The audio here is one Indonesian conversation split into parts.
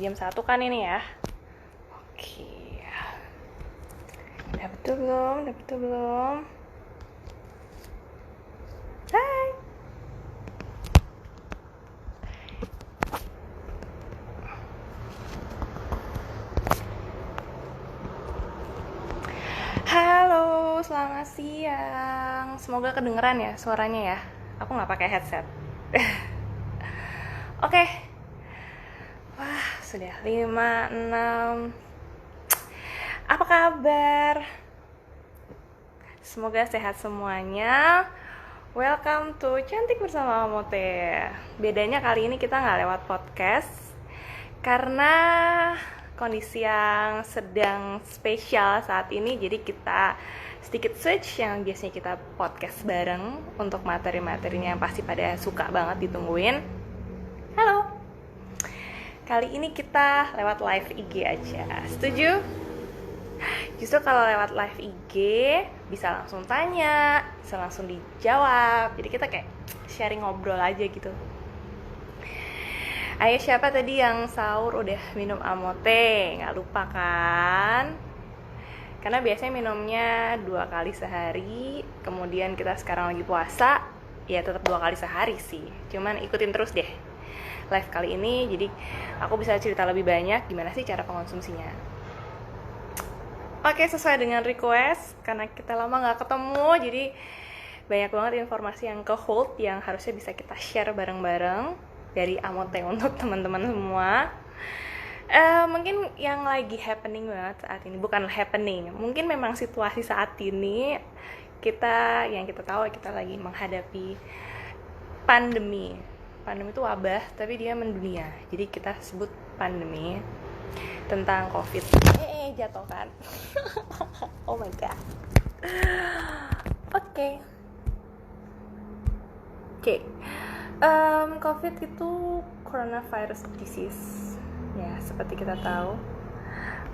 jam 1 kan ini ya. Oke. Udah betul belum? Hai. Halo, selamat siang. Semoga kedengeran ya suaranya ya. Aku nggak pakai headset. Oke. Wah, sudah 5, 6. Apa kabar? Semoga sehat semuanya. Welcome to Cantik Bersama Amote. Bedanya kali ini kita nggak lewat podcast karena kondisi yang sedang spesial saat ini. Jadi kita sedikit switch, yang biasanya kita podcast bareng untuk materi-materinya yang pasti pada suka banget ditungguin. Halo. Kali ini kita lewat live IG aja. Setuju? Justru kalau lewat live IG bisa langsung tanya, bisa langsung dijawab. Jadi kita kayak sharing ngobrol aja gitu. Ayo, siapa tadi yang sahur udah minum Amote? Nggak lupa kan? Karena biasanya minumnya 2 kali sehari. Kemudian kita sekarang lagi puasa, ya tetap 2 kali sehari sih. Cuman ikutin terus deh live kali ini. Jadi aku bisa cerita lebih banyak gimana sih cara pengonsumsinya. Oke, sesuai dengan request, karena kita lama nggak ketemu, jadi banyak banget informasi yang ke-hold yang harusnya bisa kita share bareng-bareng dari Amote untuk teman-teman semua. Mungkin yang lagi happening banget saat ini, bukan happening, mungkin memang situasi saat ini yang kita tahu kita lagi menghadapi pandemi. Pandemi itu wabah, tapi dia mendunia, jadi kita sebut pandemi tentang COVID. Jatuh kan. Oh my god. Oke. COVID itu coronavirus disease. Ya, seperti kita tahu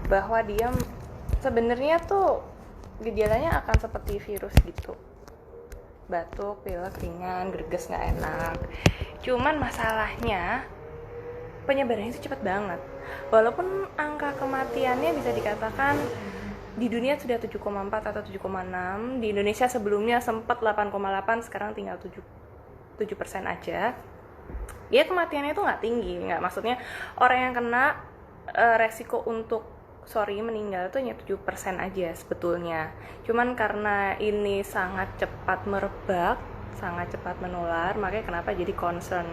bahwa dia sebenarnya tuh gejalanya akan seperti virus gitu. Batuk, pilek, ringan, greges, nggak enak. Cuman masalahnya penyebarannya itu cepat banget. Walaupun angka kematiannya bisa dikatakan di dunia sudah 7,4 atau 7,6, di Indonesia sebelumnya sempat 8,8, sekarang tinggal 7% aja. Ya kematiannya itu nggak tinggi, nggak, maksudnya orang yang kena resiko untuk meninggal itu hanya 7% aja sebetulnya. Cuman karena ini sangat cepat merebak, sangat cepat menular, makanya kenapa jadi concern.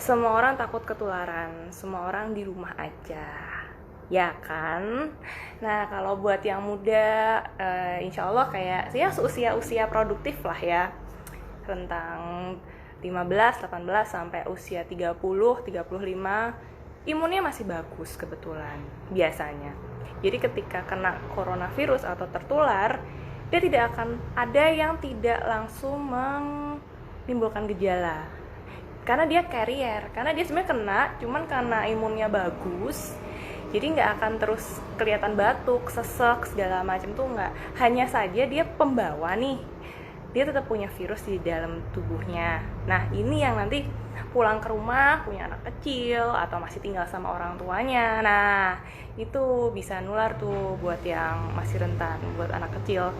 Semua orang takut ketularan, semua orang di rumah aja, ya kan? Nah, kalau buat yang muda, insya Allah kayak ya usia produktif lah ya, rentang 15, 18 sampai usia 30, 35, imunnya masih bagus kebetulan biasanya. Jadi ketika kena coronavirus atau tertular, dia tidak akan ada yang tidak langsung menimbulkan gejala, karena dia carrier, karena dia sebenarnya kena, cuman karena imunnya bagus, jadi nggak akan terus kelihatan batuk, sesek, segala macam tuh nggak. Hanya saja dia pembawa nih, dia tetap punya virus di dalam tubuhnya. Nah, ini yang nanti pulang ke rumah punya anak kecil atau masih tinggal sama orang tuanya, nah itu bisa nular tuh buat yang masih rentan, buat anak kecil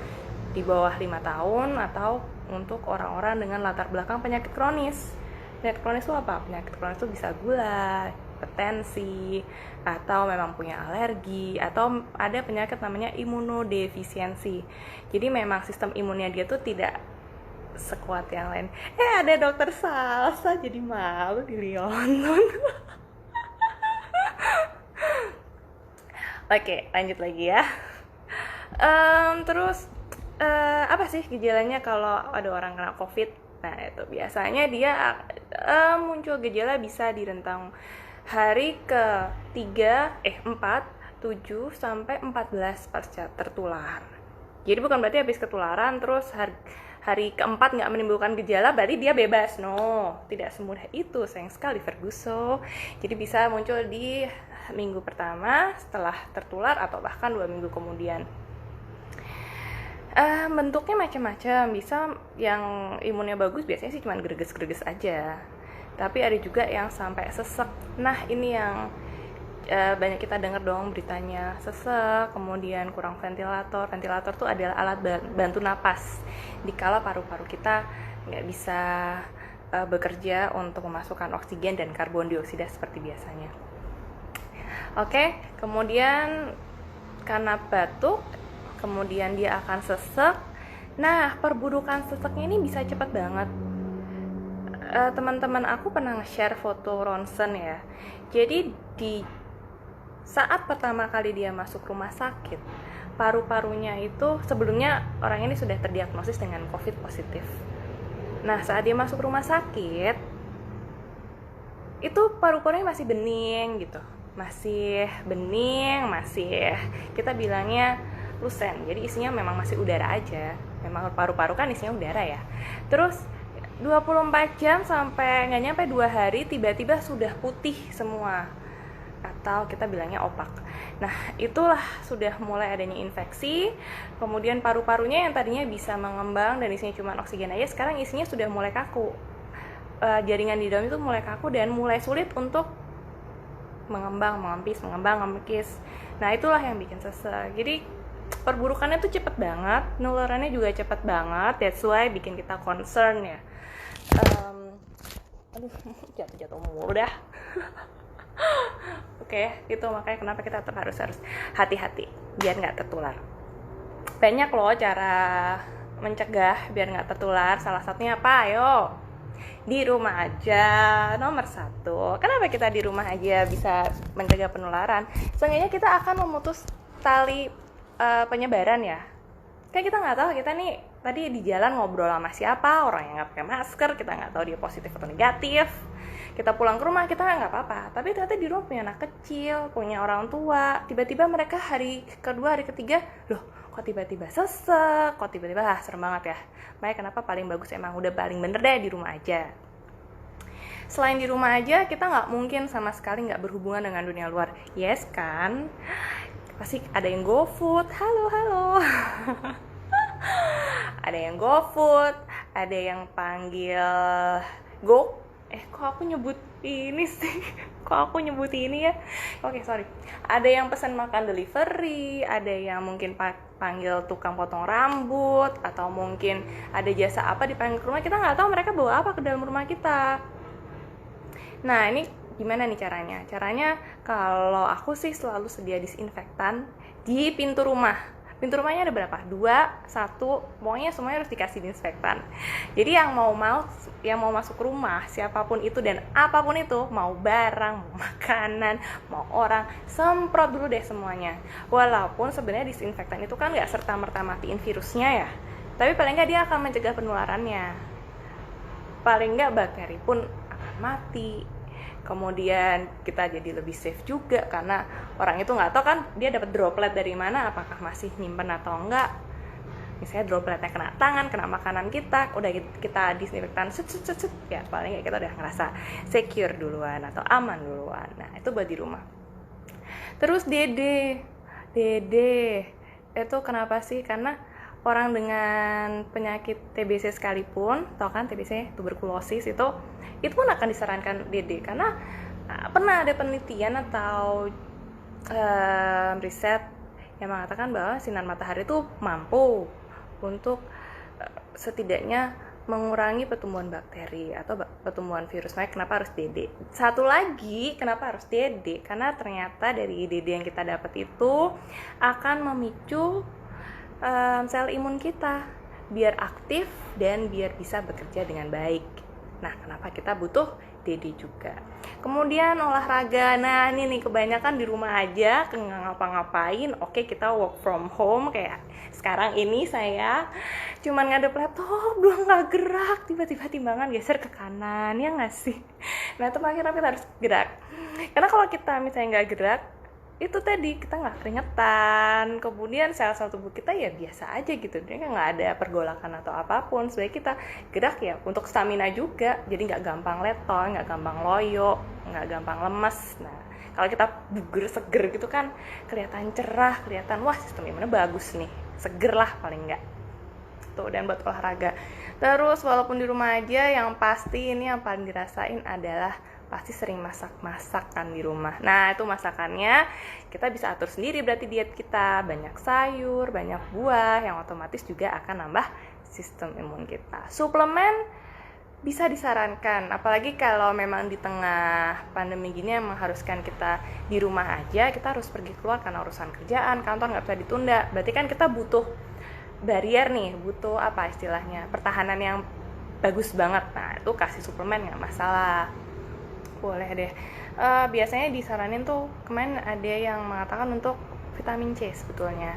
di bawah 5 tahun atau untuk orang-orang dengan latar belakang penyakit kronis. Penyakit kronis itu apa? Penyakit kronis itu bisa gula, hipertensi, atau memang punya alergi, atau ada penyakit namanya imunodefisiensi. Jadi memang sistem imunnya dia tuh tidak sekuat yang lain. Ada dokter salsa, jadi malu dilionton. Oke, lanjut lagi ya. Terus apa sih gejalanya kalau ada orang kena COVID? Nah, itu biasanya dia muncul gejala bisa di rentang hari ke-3, 4, 7, sampai 14 pasca tertular. Jadi bukan berarti habis ketularan terus hari ke-4 nggak menimbulkan gejala berarti dia bebas. No, tidak semudah itu, sayang sekali Ferguson. Jadi bisa muncul di minggu pertama setelah tertular atau bahkan 2 minggu kemudian. Bentuknya macam-macam, bisa yang imunnya bagus biasanya sih cuma greges-greges aja, tapi ada juga yang sampai sesek. Nah, ini yang banyak kita dengar dong beritanya sesek, kemudian kurang ventilator. Ventilator tuh adalah alat bantu napas dikala paru-paru kita nggak bisa bekerja untuk memasukkan oksigen dan karbon dioksida seperti biasanya. Oke, kemudian karena batuk, kemudian dia akan sesek. Nah, perburukan seseknya ini bisa cepat banget. Teman-teman aku pernah nge-share foto ronsen ya. Jadi di saat pertama kali dia masuk rumah sakit, paru-parunya itu sebelumnya orang ini sudah terdiagnosis dengan COVID positif. Nah, saat dia masuk rumah sakit, itu paru-parunya masih bening gitu. Masih bening, masih kita bilangnya lusen. Jadi isinya memang masih udara aja. Memang paru-paru kan isinya udara ya. Terus 24 jam sampai nggak nyampe 2 hari tiba-tiba sudah putih semua, atau kita bilangnya opak. Nah, itulah sudah mulai adanya infeksi. Kemudian paru-parunya yang tadinya bisa mengembang dan isinya cuma oksigen aja, sekarang isinya sudah mulai kaku. Jaringan di dalam itu mulai kaku dan mulai sulit untuk mengembang, mengempis. Nah, itulah yang bikin sesek. Jadi perburukannya tuh cepet banget, nularannya juga cepet banget. That's why bikin kita concern ya. Aduh, jatuh mulu dah. Oke, itu makanya kenapa kita tetap harus hati-hati biar nggak tertular. Banyak loh cara mencegah biar nggak tertular. Salah satunya apa? Ayo, di rumah aja. Nomor 1. Kenapa kita di rumah aja bisa mencegah penularan? Seenggaknya kita akan memutus tali penyebaran ya. Kan kita nggak tahu kita nih tadi di jalan ngobrol sama siapa, orang yang nggak pakai masker, kita nggak tahu dia positif atau negatif. Kita pulang ke rumah kita nggak apa-apa, tapi ternyata di rumah punya anak kecil, punya orang tua, tiba-tiba mereka hari kedua, hari ketiga, loh kok tiba-tiba sesek, kok tiba-tiba serem banget ya. Makanya kenapa paling bagus emang udah paling bener deh di rumah aja. Selain di rumah aja, kita nggak mungkin sama sekali nggak berhubungan dengan dunia luar. Yes kan? Pasti ada yang GoFood, halo. Ada yang GoFood, ada yang panggil kok aku nyebut ini sih? Kok aku nyebut ini ya? Oke, sorry. Ada yang pesan makan delivery, ada yang mungkin panggil tukang potong rambut, atau mungkin ada jasa apa dipanggil ke rumah, kita nggak tahu mereka bawa apa ke dalam rumah kita. Nah, ini gimana nih caranya? Caranya kalau aku sih selalu sedia disinfektan di pintu rumah. Pintu rumahnya ada berapa? 2, 1, pokoknya semuanya harus dikasih disinfektan. Jadi yang mau masuk rumah, siapapun itu dan apapun itu, mau barang, mau makanan, mau orang, semprot dulu deh semuanya. Walaupun sebenarnya disinfektan itu kan nggak serta-merta matiin virusnya ya, tapi paling nggak dia akan mencegah penularannya. Paling nggak bakteri pun akan mati. Kemudian kita jadi lebih safe juga karena orang itu nggak tahu kan dia dapat droplet dari mana, apakah masih nyimpen atau enggak. Misalnya dropletnya kena tangan, kena makanan kita, udah kita disinfektan set, ya paling nggak kita udah ngerasa secure duluan atau aman duluan. Nah, itu buat di rumah. Terus Dede itu kenapa sih? Karena orang dengan penyakit TBC sekalipun, tau kan TBC, tuberkulosis itu pun akan disarankan DD karena pernah ada penelitian atau riset yang mengatakan bahwa sinar matahari itu mampu untuk setidaknya mengurangi pertumbuhan bakteri atau pertumbuhan virus. Makanya kenapa harus DD. Satu lagi kenapa harus DD, karena ternyata dari DD yang kita dapat itu akan memicu sel imun kita biar aktif dan biar bisa bekerja dengan baik. Nah, kenapa kita butuh DD juga. Kemudian olahraga. Nah, ini nih kebanyakan di rumah aja, nggak ngapa-ngapain. Oke, kita work from home kayak sekarang ini saya cuman ngadep laptop, doang nggak gerak. Tiba-tiba timbangan geser ke kanan, ya nggak sih? Nah, itu akhirnya kita harus gerak. Karena kalau kita misalnya nggak gerak, itu tadi kita nggak keringetan, kemudian sel-sel tubuh kita ya biasa aja gitu, dia nggak ada pergolakan atau apapun. Sebaiknya kita gerak ya untuk stamina juga, jadi nggak gampang letoy, nggak gampang loyo, nggak gampang lemes. Nah, kalau kita buger seger gitu kan kelihatan cerah, kelihatan wah sistem imunnya bagus nih, seger lah paling nggak tuh. Dan buat olahraga terus walaupun di rumah aja, yang pasti ini yang paling dirasain adalah pasti sering masak-masak kan di rumah. Nah, itu masakannya kita bisa atur sendiri berarti diet kita. Banyak sayur, banyak buah yang otomatis juga akan nambah sistem imun kita. Suplemen bisa disarankan, apalagi kalau memang di tengah pandemi gini yang mengharuskan kita di rumah aja, kita harus pergi keluar karena urusan kerjaan, kantor nggak bisa ditunda. Berarti kan kita butuh barrier nih, butuh apa istilahnya, pertahanan yang bagus banget. Nah, itu kasih suplemen nggak masalah, boleh deh. Biasanya disaranin tuh, kemarin ada yang mengatakan untuk vitamin C sebetulnya.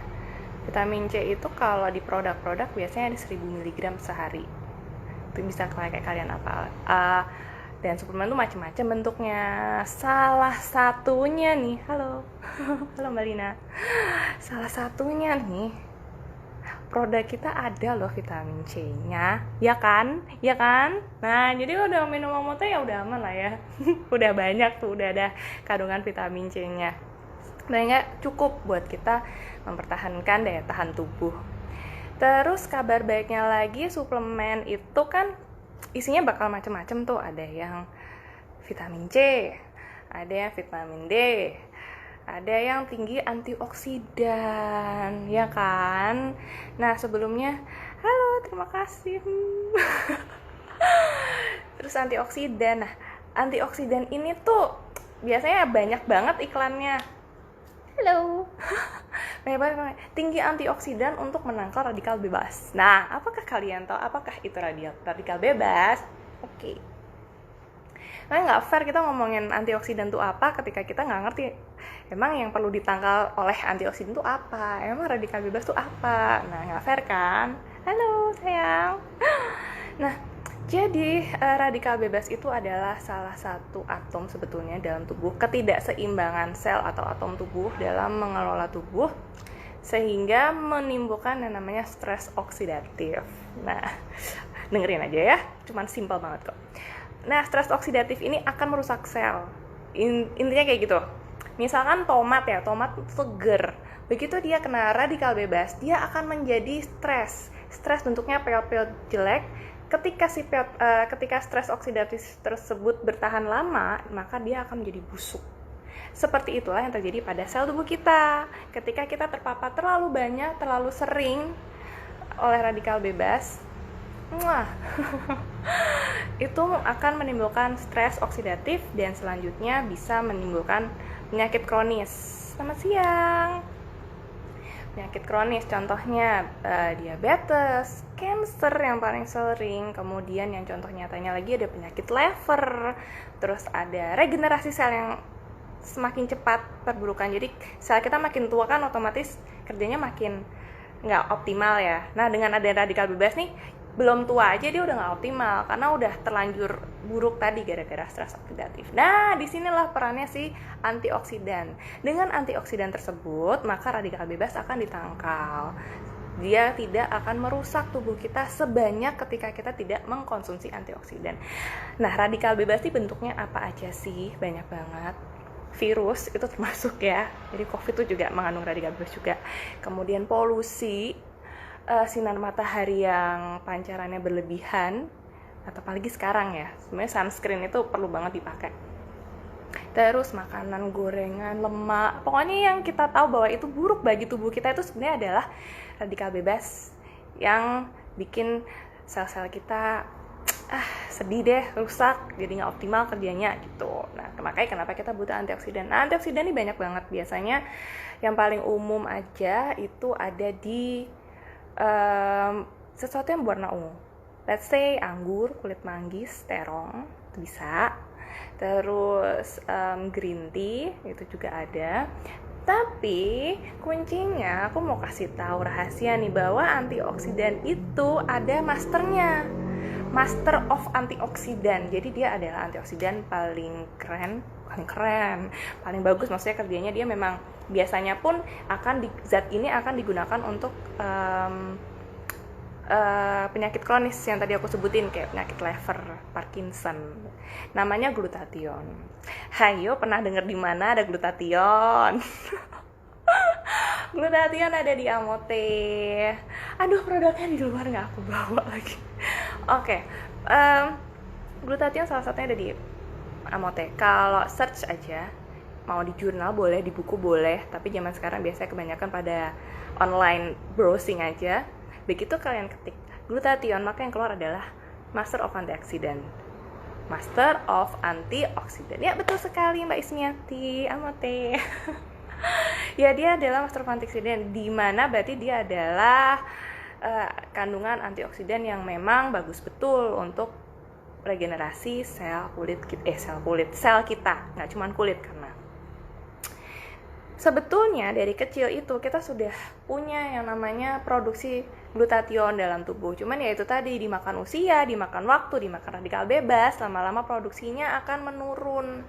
Vitamin C itu kalau di produk-produk biasanya ada 1000 mg sehari. Itu bisa kayak kalian apa. Dan suplemen tuh macam-macam bentuknya. Salah satunya nih, halo halo Mbak Lina. Salah satunya nih, produk kita ada loh vitamin C-nya, ya kan? Ya kan? Nah, jadi udah minum omote ya udah aman lah ya. Udah banyak tuh, udah ada kandungan vitamin C-nya. Dan nggak cukup buat kita mempertahankan daya tahan tubuh. Terus kabar baiknya lagi, suplemen itu kan isinya bakal macam-macam tuh. Ada yang vitamin C, ada yang vitamin D, ada yang tinggi antioksidan, ya kan? Nah, sebelumnya, halo, terima kasih. Terus antioksidan. Nah, antioksidan ini tuh biasanya banyak banget iklannya. Halo. Banyak banget. Tinggi antioksidan untuk menangkal radikal bebas. Nah, apakah kalian tahu apakah itu radikal bebas? Oke. Nah, nggak fair kita ngomongin antioksidan itu apa ketika kita nggak ngerti emang yang perlu ditangkal oleh antioksidan itu apa, emang radikal bebas itu apa. Nah, nggak fair kan? Halo sayang. Nah, jadi radikal bebas itu adalah salah satu atom sebetulnya dalam tubuh, ketidakseimbangan sel atau atom tubuh dalam mengelola tubuh sehingga menimbulkan yang namanya stres oksidatif. Nah, dengerin aja ya, cuman simpel banget kok. Nah, stres oksidatif ini akan merusak sel. Intinya kayak gitu. Misalkan tomat ya, tomat seger. Begitu dia kena radikal bebas, dia akan menjadi stres. Stres bentuknya pel-pel jelek. Ketika stres oksidatif tersebut bertahan lama, maka dia akan menjadi busuk. Seperti itulah yang terjadi pada sel tubuh kita. Ketika kita terpapar terlalu banyak, terlalu sering oleh radikal bebas, itu akan menimbulkan stres oksidatif dan selanjutnya bisa menimbulkan penyakit kronis. Selamat siang. Penyakit kronis contohnya diabetes, cancer yang paling sering, kemudian yang contoh nyatanya lagi ada penyakit liver, terus ada regenerasi sel yang semakin cepat perburukan. Jadi sel kita makin tua kan otomatis kerjanya makin nggak optimal ya. Nah, dengan ada radikal bebas nih, belum tua aja dia udah nggak optimal karena udah terlanjur buruk tadi gara-gara stres oksidatif. Nah, disinilah perannya si antioksidan. Dengan antioksidan tersebut, maka radikal bebas akan ditangkal. Dia tidak akan merusak tubuh kita sebanyak ketika kita tidak mengkonsumsi antioksidan. Nah, radikal bebas ini bentuknya apa aja sih? Banyak banget. Virus itu termasuk ya. Jadi COVID itu juga mengandung radikal bebas juga. Kemudian polusi, sinar matahari yang pancarannya berlebihan, atau apalagi sekarang ya, sebenarnya sunscreen itu perlu banget dipakai. Terus makanan gorengan, lemak, pokoknya yang kita tahu bahwa itu buruk bagi tubuh kita itu sebenarnya adalah radikal bebas yang bikin sel-sel kita sedih deh, rusak, jadi nggak optimal kerjanya gitu. Nah, makanya kenapa kita butuh antioksidan. Nah, antioksidan ini banyak banget. Biasanya yang paling umum aja itu ada di sesuatu yang berwarna ungu. Let's say anggur, kulit manggis, terong, itu bisa. Terus green tea, itu juga ada. Tapi kuncinya aku mau kasih tahu rahasia nih, bahwa antioksidan itu ada masternya. Master of antioksidan. Jadi dia adalah antioksidan paling keren, paling bagus. Maksudnya kerjanya dia memang biasanya pun zat ini akan digunakan untuk penyakit kronis yang tadi aku sebutin, kayak penyakit liver, Parkinson. Namanya glutathione. Hayo, pernah dengar di mana ada glutathione? Glutathione ada di Amote. Aduh, produknya di luar nggak aku bawa lagi. Oke. Glutathione salah satunya ada di Amote. Kalau search aja, mau di jurnal boleh, di buku boleh, tapi zaman sekarang biasanya kebanyakan pada online browsing aja. Begitu kalian ketik glutathione, maka yang keluar adalah Master of Antioxidant. Master of Antioxidant. Ya, betul sekali Mbak Ismiati, Amote. Ya, dia adalah Master of Antioxidant, di mana berarti dia adalah kandungan antioksidan yang memang bagus betul untuk regenerasi sel kita, nggak cuma kulit. Karena sebetulnya dari kecil itu kita sudah punya yang namanya produksi glutathione dalam tubuh, cuman ya itu tadi, dimakan usia, dimakan waktu, dimakan radikal bebas, lama-lama produksinya akan menurun.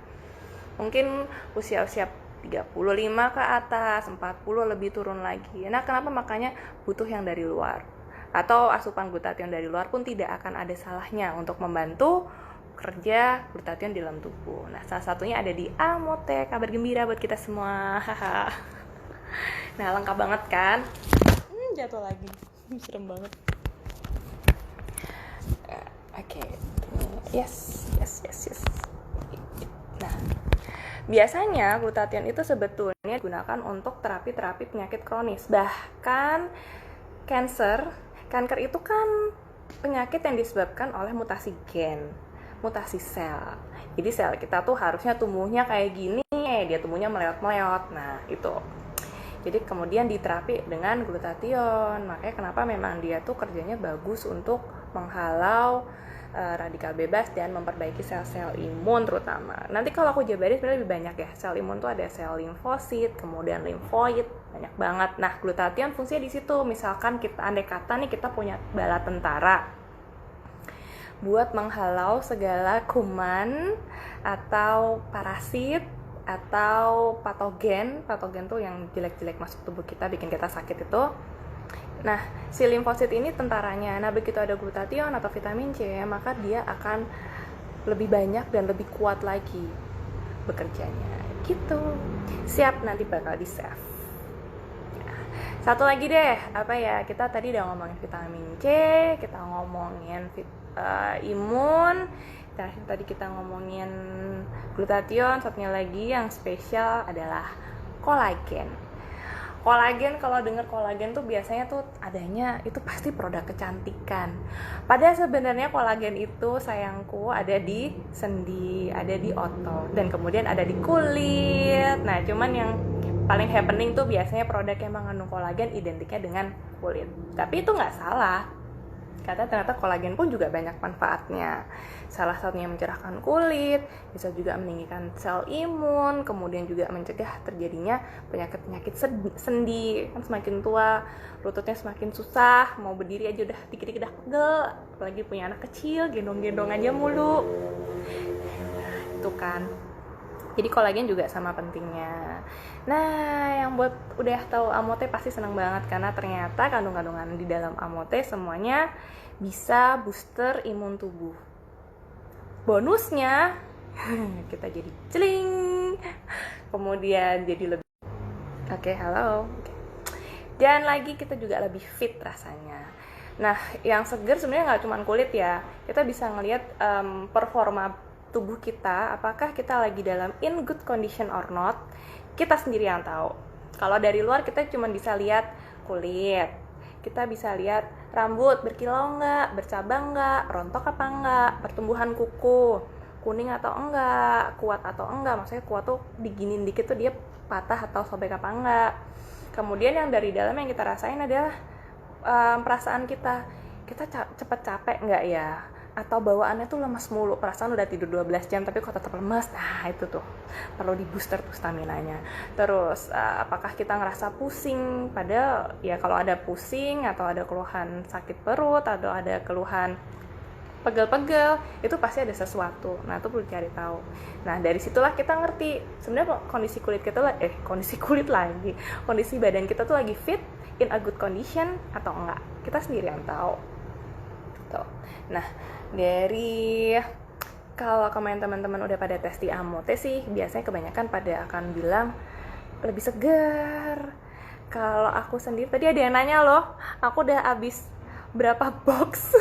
Mungkin usia-usia 35 ke atas, 40 lebih turun lagi. Nah, kenapa? Makanya butuh yang dari luar. Atau asupan glutathione dari luar pun tidak akan ada salahnya untuk membantu kerja glutathione di dalam tubuh. Nah, salah satunya ada di Amote. Kabar gembira buat kita semua. Nah, lengkap banget kan? Jatuh lagi. Serem banget. Oke. Yes. Nah, biasanya glutathione itu sebetulnya digunakan untuk terapi-terapi penyakit kronis. Bahkan kanker itu kan penyakit yang disebabkan oleh mutasi gen, mutasi sel. Jadi sel kita tuh harusnya tumbuhnya kayak gini, dia tumbuhnya meleot-meleot. Nah, itu. Jadi kemudian diterapi dengan glutathione. Makanya kenapa memang dia tuh kerjanya bagus untuk menghalau radikal bebas dan memperbaiki sel-sel imun terutama. Nanti kalau aku jabarin sebenarnya lebih banyak ya. Sel imun tuh ada sel limfosit, kemudian limfoid, banyak banget. Nah, glutathione fungsinya di situ. Misalkan kita andai kata nih kita punya bala tentara buat menghalau segala kuman atau parasit atau patogen tuh yang jelek-jelek masuk tubuh kita, bikin kita sakit itu. Nah, si limfosit ini tentaranya. Nah, begitu ada glutathione atau vitamin C, maka dia akan lebih banyak dan lebih kuat lagi bekerjanya. Gitu. Siap, nanti bakal di-save. Nah, satu lagi deh, kita tadi udah ngomongin vitamin C, kita ngomongin imun, tadi kita ngomongin glutathione, satunya lagi yang spesial adalah kolagen. Kolagen, kalau dengar kolagen tuh biasanya tuh adanya itu pasti produk kecantikan. Padahal sebenarnya kolagen itu sayangku ada di sendi, ada di otot, dan kemudian ada di kulit. Nah, cuman yang paling happening tuh biasanya produk yang mengandung kolagen identiknya dengan kulit. Tapi itu nggak salah. Karena ternyata kolagen pun juga banyak manfaatnya. Salah satunya mencerahkan kulit, bisa juga meninggikan sel imun, kemudian juga mencegah terjadinya penyakit-penyakit sendi. Kan semakin tua, lututnya semakin susah, mau berdiri aja udah dikit-dikit udah pegel, apalagi punya anak kecil, gendong-gendong aja mulu. Itu kan. Jadi kolagen juga sama pentingnya. Nah, yang buat udah tahu Amote pasti senang banget karena ternyata kandungan-kandungan di dalam Amote semuanya bisa booster imun tubuh. Bonusnya kita jadi celing. Kemudian jadi lebih halo. Dan lagi kita juga lebih fit rasanya. Nah, yang seger sebenarnya nggak cuma kulit ya. Kita bisa ngelihat performa tubuh kita, apakah kita lagi dalam in good condition or not, kita sendiri yang tahu. Kalau dari luar kita cuma bisa lihat kulit, kita bisa lihat rambut berkilau nggak, bercabang nggak, rontok apa nggak, pertumbuhan kuku, kuning atau enggak, kuat atau enggak, maksudnya kuat tuh diginin dikit tuh dia patah atau sobek apa enggak. Kemudian yang dari dalam yang kita rasain adalah perasaan kita cepat capek nggak ya, atau bawaannya tuh lemas mulu, perasaan udah tidur 12 jam tapi kok tetap lemas. Nah, itu tuh perlu di booster tuh staminanya. Terus apakah kita ngerasa pusing, padahal ya kalau ada pusing atau ada keluhan sakit perut atau ada keluhan pegel-pegel, itu pasti ada sesuatu. Nah, itu perlu cari tahu. Nah, dari situlah kita ngerti sebenarnya kondisi badan kita tuh lagi fit, in a good condition atau enggak. Kita sendiri yang tahu. Tuh. Nah, dari kalau kemarin teman-teman udah pada tes di Amote sih, biasanya kebanyakan pada akan bilang lebih segar. Kalau aku sendiri, tadi ada yang nanya loh, aku udah habis berapa box?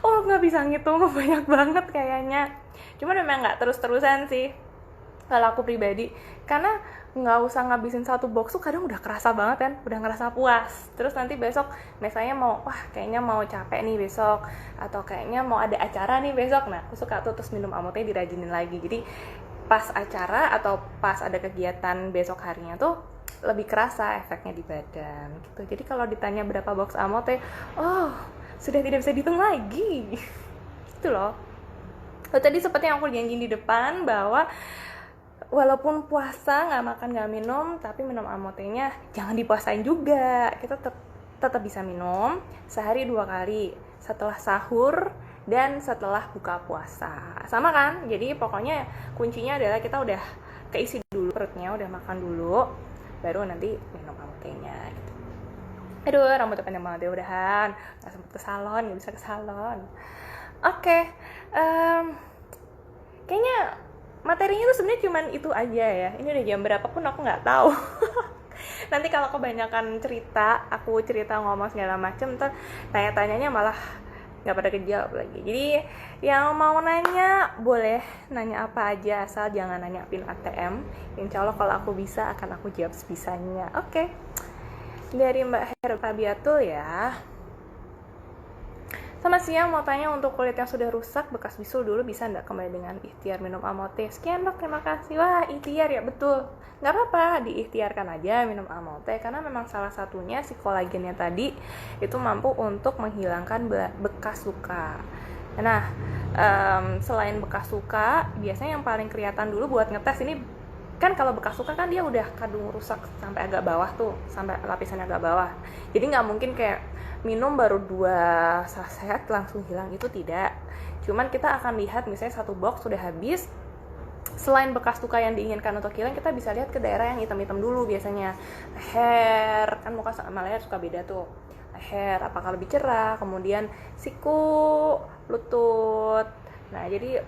Oh, nggak bisa ngitung, banyak banget kayaknya. Cuma memang nggak terus-terusan sih kalau aku pribadi, karena nggak usah ngabisin satu box tuh kadang udah kerasa banget kan, udah ngerasa puas. Terus nanti besok misalnya mau, wah kayaknya mau capek nih besok, atau kayaknya mau ada acara nih besok, nah aku suka tuh terus minum amotnya dirajinin lagi. Jadi pas acara atau pas ada kegiatan besok harinya tuh lebih kerasa efeknya di badan gitu. Jadi kalau ditanya berapa box amote, oh sudah tidak bisa dihitung lagi gitu loh. Tadi seperti yang aku janjiin di depan bahwa walaupun puasa nggak makan nggak minum, tapi minum amotenya jangan dipuasain juga. Kita tetap bisa minum sehari 2 kali, setelah sahur dan setelah buka puasa, sama kan? Jadi pokoknya kuncinya adalah kita udah keisi dulu perutnya, udah makan dulu, baru nanti minum amotenya gitu. Aduh, rambutnya panjang banget ya, udahan nggak sempet ke salon, nggak bisa ke salon. Oke, kayaknya materinya tuh sebenarnya cuman itu aja ya. Ini udah jam berapa pun aku nggak tahu. Nanti kalau kebanyakan cerita, aku cerita ngomong segala macem, ntar tanya-tanyanya malah nggak pada kejawab lagi. Jadi yang mau nanya boleh nanya apa aja, asal jangan nanya pin ATM. Insya Allah kalau aku bisa akan aku jawab sebisanya. Oke. Dari Mbak Heru Tabiatul ya. Selamat siang, mau tanya untuk kulit yang sudah rusak bekas bisul dulu bisa nggak kembali dengan ikhtiar minum amote? Sekian dok, terima kasih. Wah, ikhtiar ya, betul. Nggak apa-apa, diikhtiarkan aja minum amote, karena memang salah satunya si kolagennya tadi itu mampu untuk menghilangkan bekas luka. Nah, selain bekas luka, biasanya yang paling kelihatan dulu buat ngetes ini, kan kalau bekas luka kan dia udah kadung rusak sampai agak bawah tuh, sampai lapisan agak bawah. Jadi nggak mungkin kayak minum baru 2 saset langsung hilang, itu tidak. Cuman kita akan lihat misalnya 1 box sudah habis, selain bekas luka yang diinginkan untuk hilang, kita bisa lihat ke daerah yang hitam-hitam dulu biasanya. Leher, kan muka sama leher suka beda tuh. Leher apakah lebih cerah, kemudian siku, lutut. Nah, jadi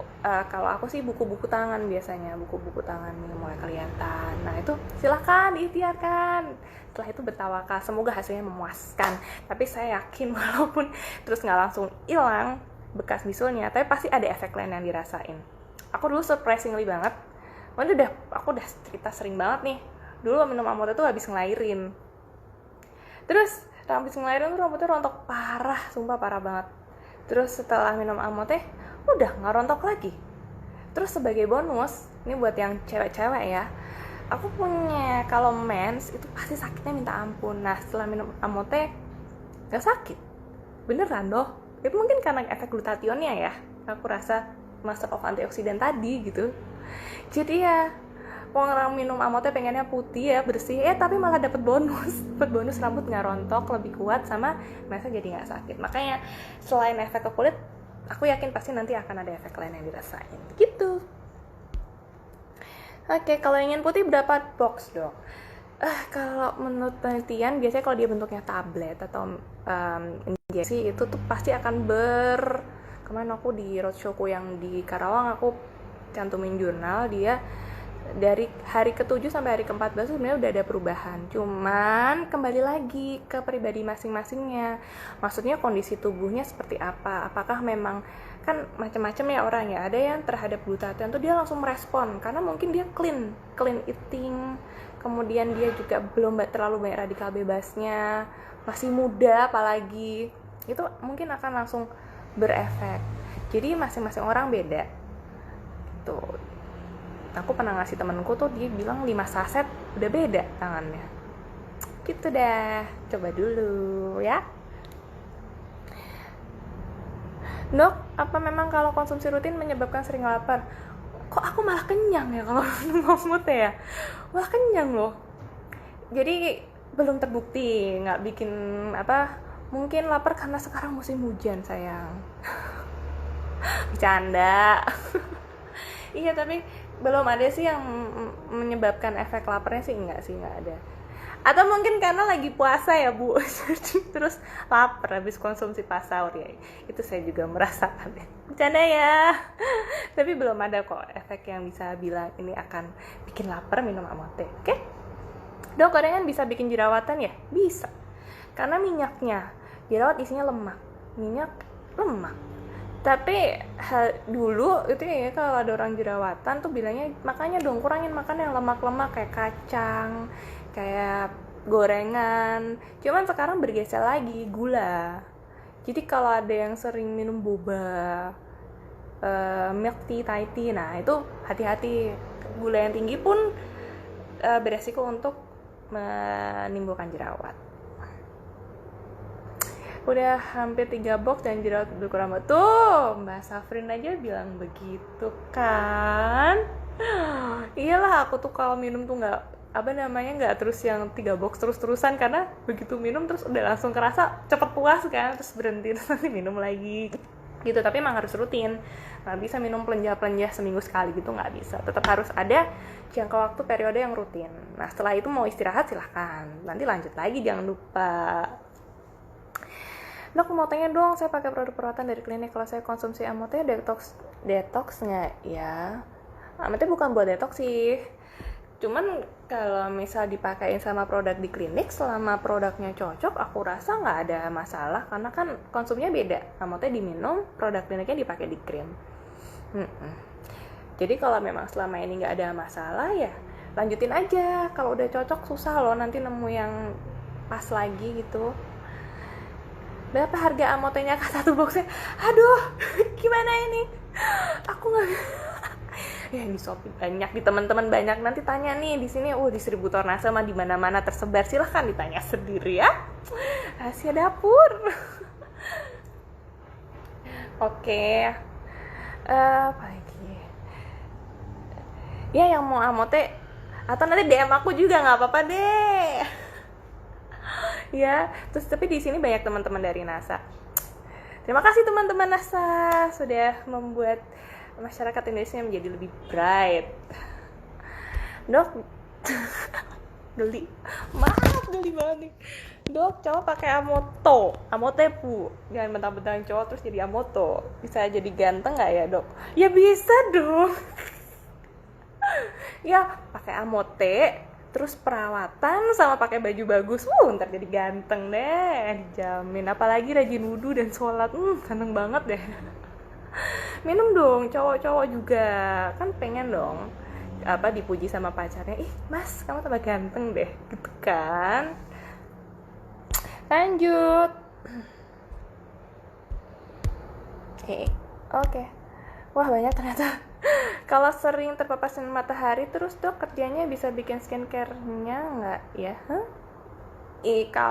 kalau aku sih buku-buku tangan biasanya, buku-buku tangan nih mulai kelihatan. Nah, itu silakan diikhtiarkan. Setelah itu bertawakal, semoga hasilnya memuaskan. Tapi saya yakin walaupun terus nggak langsung hilang bekas bisulnya, tapi pasti ada efek lain yang dirasain. Aku dulu surprisingly banget, aku udah cerita sering banget nih. Dulu minum amote tuh habis ngelairin. Terus habis ngelairin tuh rambutnya rontok parah, sumpah parah banget. Terus setelah minum amote, udah nggak rontok lagi. Terus sebagai bonus, ini buat yang cewek-cewek ya, aku punya, kalau mens itu pasti sakitnya minta ampun. Nah setelah minum amote nggak sakit, beneran doh. Itu mungkin karena efek glutathionnya ya, aku rasa master of antioksidan tadi gitu. Jadi ya orang minum amote pengennya putih ya, bersih, tapi malah dapat bonus rambut nggak rontok, lebih kuat, sama mensnya jadi nggak sakit. Makanya selain efek ke kulit, aku yakin pasti nanti akan ada efek lain yang dirasain gitu. Oke, kalau ingin putih berapa box dok? Kalau menurut penelitian biasanya kalau dia bentuknya tablet atau injeksi itu tuh pasti akan kemarin aku di roadshowku yang di Karawang, aku cantumin jurnal dia dari hari ke-7 sampai hari ke-14 sebenarnya udah ada perubahan. Cuman kembali lagi ke pribadi masing-masingnya. Maksudnya kondisi tubuhnya seperti apa? Apakah memang, kan macam-macam ya orang ya. Ada yang terhadap glutathione tuh dia langsung merespon karena mungkin dia clean eating. Kemudian dia juga belum terlalu banyak radikal bebasnya, masih muda apalagi. Itu mungkin akan langsung berefek. Jadi masing-masing orang beda. Tuh. Aku pernah ngasih temenku tuh, dia bilang 5 saset udah beda tangannya. Gitu dah, coba dulu ya. Dok, apa memang kalau konsumsi rutin menyebabkan sering lapar? Kok aku malah kenyang ya kalau minum amote ya? Malah kenyang loh. Jadi belum terbukti, nggak bikin mungkin lapar karena sekarang musim hujan sayang. Bercanda. Iya, tapi belum ada sih yang menyebabkan efek laparnya sih, nggak ada. Atau mungkin karena lagi puasa ya bu, terus lapar habis konsumsi pas sahur ya. Itu saya juga merasakan. Bercanda ya. Tapi belum ada kok efek yang bisa bilang ini akan bikin lapar minum amote. Oke? Dok, gorengan bisa bikin jerawatan ya? Bisa. Karena minyaknya, jerawat isinya lemak. Minyak lemak. Tapi dulu itu ya kalau ada orang jerawatan tuh bilangnya makanya dong kurangin makan yang lemak-lemak kayak kacang, kayak gorengan. Cuman sekarang bergeser lagi gula. Jadi kalau ada yang sering minum boba, milk tea, Thai tea, nah itu hati-hati, gula yang tinggi pun beresiko untuk menimbulkan jerawat. Udah hampir 3 box dan jerawat berkurang. Tuh Mbak Safrin aja bilang begitu kan. Iyalah aku tuh kalau minum tuh nggak terus yang 3 box terus-terusan, karena begitu minum terus udah langsung kerasa cepet puas kan, terus berhenti terus nanti minum lagi gitu. Tapi emang harus rutin, nggak bisa minum pelenjah seminggu sekali gitu, nggak bisa. Tetap harus ada jangka waktu periode yang rutin. Nah setelah itu mau istirahat silahkan, nanti lanjut lagi, jangan lupa. Dok mau tanya dong, saya pakai produk perawatan dari klinik, kalau saya konsumsi Amote detox nggak ya? Amote bukan buat detox sih, cuman kalau misal dipakein sama produk di klinik selama produknya cocok, aku rasa nggak ada masalah, karena kan konsumnya beda. Amote diminum, produk kliniknya dipakai di krim. Jadi kalau memang selama ini nggak ada masalah ya lanjutin aja. Kalau udah cocok susah loh nanti nemu yang pas lagi gitu. Berapa harga Amotenya kak satu boxnya? Aduh, gimana ini? Aku nggak. Ya di Shopee banyak, di teman-teman banyak. Nanti tanya nih di sini, distributor NASA mah di mana-mana tersebar. Silahkan ditanya sendiri ya. Rahasia dapur. Oke. Apa lagi? Ya yang mau Amote atau nanti DM aku juga nggak apa-apa deh. Ya, terus tapi di sini banyak teman-teman dari NASA. Terima kasih teman-teman NASA sudah membuat masyarakat Indonesia menjadi lebih bright. Dok, geli banget nih. Dok, cowok pakai Amote pu. Jangan mentang-mentang cowok terus jadi Amoto. Bisa jadi ganteng nggak ya dok? Ya bisa dong. Ya pakai Amote terus perawatan sama pakai baju bagus, ntar jadi ganteng deh, dijamin. Apalagi rajin wudhu dan sholat, seneng banget deh. Minum dong, cowok-cowok juga kan pengen dong dipuji sama pacarnya, mas kamu tambah ganteng deh gitu kan. Lanjut. Oke. Wah banyak ternyata. Kalau sering terpapar sinar matahari terus dok, kerjanya bisa bikin skincare-nya nggak ya?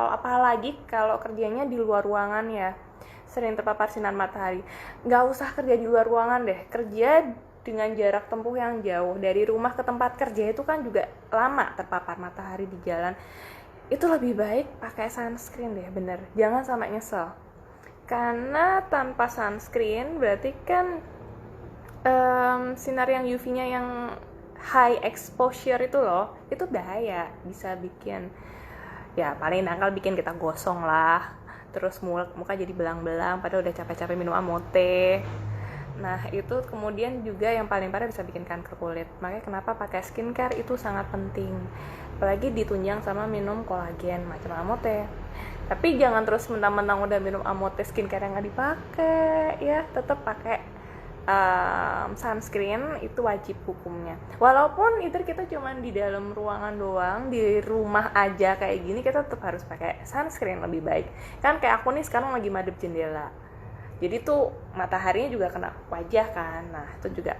Apalagi kalau kerjanya di luar ruangan ya, sering terpapar sinar matahari, nggak usah kerja di luar ruangan deh. Kerja dengan jarak tempuh yang jauh dari rumah ke tempat kerja itu kan juga lama terpapar matahari di jalan. Itu lebih baik pakai sunscreen deh, bener. Jangan sampai nyesel. Karena tanpa sunscreen berarti kan sinar yang UV-nya yang high exposure itu loh, itu bahaya, bisa bikin ya paling nangkal bikin kita gosong lah, terus muka jadi belang-belang padahal udah capek-capek minum Amote. Nah itu kemudian juga yang paling parah bisa bikin kanker kulit. Makanya kenapa pakai skincare itu sangat penting, apalagi ditunjang sama minum kolagen macam Amote. Tapi jangan terus mentang-mentang udah minum Amote skincare yang nggak dipakai ya, tetap pakai sunscreen, itu wajib hukumnya. Walaupun itu kita cuma di dalam ruangan doang, di rumah aja kayak gini, kita tetap harus pakai sunscreen lebih baik. Kan kayak aku nih sekarang lagi madep jendela, jadi tuh mataharinya juga kena wajah kan. Nah itu juga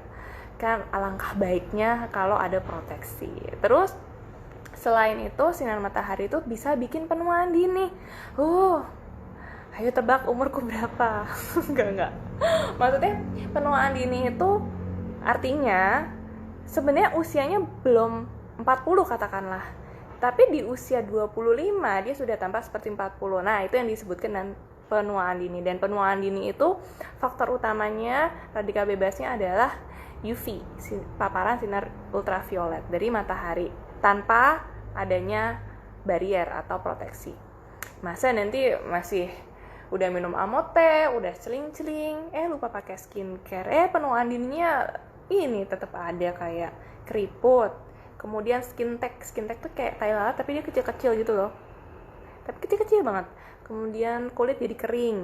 kan alangkah baiknya kalau ada proteksi. Terus selain itu sinar matahari itu bisa bikin penuaan dini. Ayo tebak umurku berapa? Enggak. Maksudnya penuaan dini itu artinya sebenarnya usianya belum 40 katakanlah. Tapi di usia 25 dia sudah tampak seperti 40. Nah, itu yang disebutkan dengan penuaan dini. Dan penuaan dini itu faktor utamanya radikal bebasnya adalah UV, paparan sinar ultraviolet dari matahari tanpa adanya barrier atau proteksi. Masa nanti masih udah minum Amote, udah celing-celing, lupa pakai skincare, penuaan dininya ini tetap ada kayak keriput. Kemudian skin tag tuh kayak tai lalat tapi dia kecil-kecil gitu loh, tapi kecil-kecil banget. Kemudian kulit jadi kering,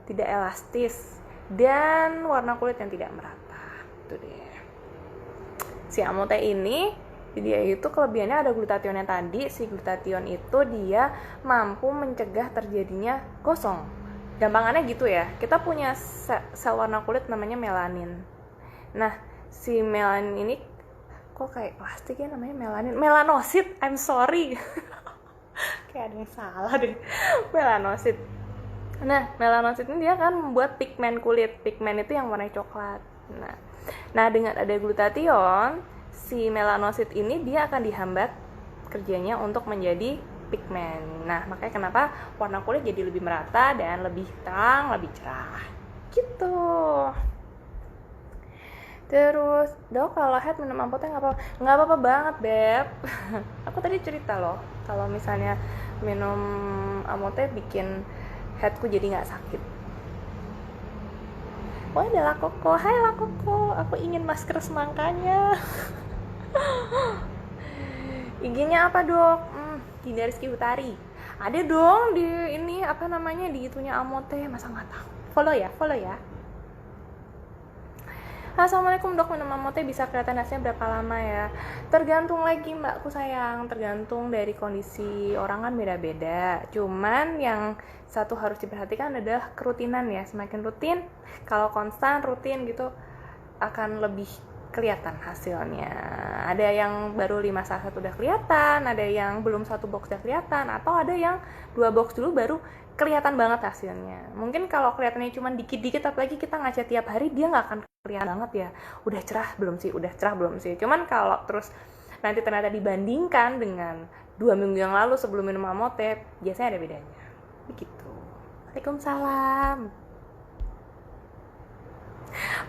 tidak elastis, dan warna kulit yang tidak merata. Itu deh. Si Amote ini dia itu kelebihannya ada glutathionnya tadi. Si glutathione itu dia mampu mencegah terjadinya gosong. Gampangannya gitu ya. Kita punya sel warna kulit namanya melanin. Nah, si melanin ini kok kayak plastik ya namanya melanin. Melanosit, I'm sorry. Kayak ada yang salah deh. Melanosit. Nah, melanosit ini dia kan membuat pigmen kulit. Pigmen itu yang warna coklat. Nah, dengan ada glutathione, si melanosit ini dia akan dihambat kerjanya untuk menjadi pigmen. Nah, makanya kenapa warna kulit jadi lebih merata dan lebih terang, lebih cerah. Gitu. Terus, dok kalau head minum Amote nggak apa-apa banget, Beb. Aku tadi cerita loh, kalau misalnya minum Amote bikin headku jadi nggak sakit. Oh, ada Lakoko. Hai Lakoko, aku ingin masker semangkanya. IG-nya apa, dok? Dinda Rizky Utari. Ada dong di ini apa namanya di itunya Amote, masa nggak tahu? Follow ya. Assalamualaikum dok, minum Amote bisa kelihatan hasilnya berapa lama ya? Tergantung lagi mbakku sayang, tergantung dari kondisi orang kan beda-beda. Cuman yang satu harus diperhatikan adalah kerutinan ya. Semakin rutin, kalau konstan rutin gitu akan lebih kelihatan hasilnya. Ada yang baru 5 saat udah kelihatan, ada yang belum 1 box udah kelihatan, atau ada yang 2 box dulu baru kelihatan banget hasilnya. Mungkin kalau kelihatannya cuma dikit-dikit, apalagi kita ngaca tiap hari, dia nggak akan kelihatan banget ya. Udah cerah belum sih. Cuman kalau terus nanti ternyata dibandingkan dengan 2 minggu yang lalu sebelum minum Amote, biasanya ada bedanya. Begitu. Waalaikumsalam.